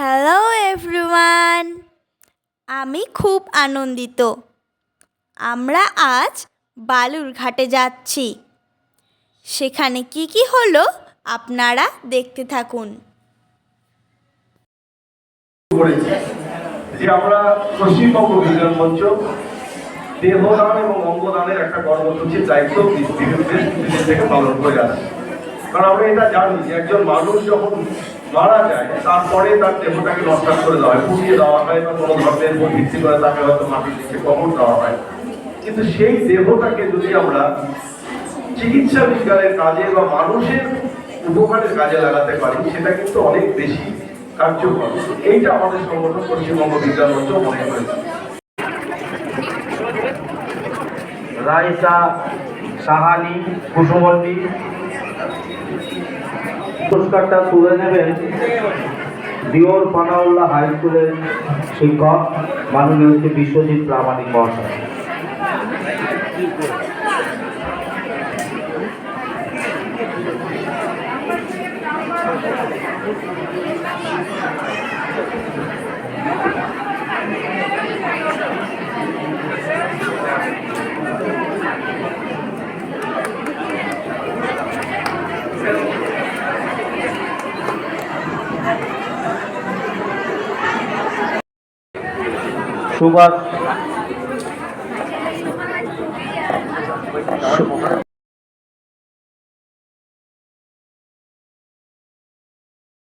Hello everyone, আমি খুব আনন্দিত। আমরা আজ বালুরঘাটে যাচ্ছি। সেখানে কি কি হলো আপনারা দেখতে থাকুন। যে আমরা পশ্চিমবঙ্গ বিজ্ঞান মঞ্চ দেহদান এবং অঙ্গদানের একটা কর্মসূচির দায়িত্ব বেশ থেকে পালন করে আসছে। কারণ আমরা এটা জানি যে একজন মানুষ যখন মারা যায় তারপরে তার দেহটাকে নষ্ট করে দেওয়া হয়, পুড়িয়ে দেওয়া হয় বা কোনো ধর্মের উপর ভিত্তি করে তাকে হয়তো মাটির নিচে কবর দেওয়া হয়। কিন্তু সেই দেহটাকে যদি আমরা চিকিৎসা বিজ্ঞানের কাজে বা মানুষের উপকারের কাজে লাগাতে পারি, সেটা কিন্তু অনেক বেশি কার্যকর। এইটা আমাদের সংগঠন পশ্চিমবঙ্গ বিজ্ঞান মঞ্চ মনে করেছে। রাইসা সাহানি কুসুমন্ডি পুরস্কারটা তুলে নেবেন দিওর পানাউল্লাহ হাই স্কুলের শিক্ষক মাননীয় শ্রী বিশ্বজিৎ প্রামাণিক মহাশয়। সুভাষ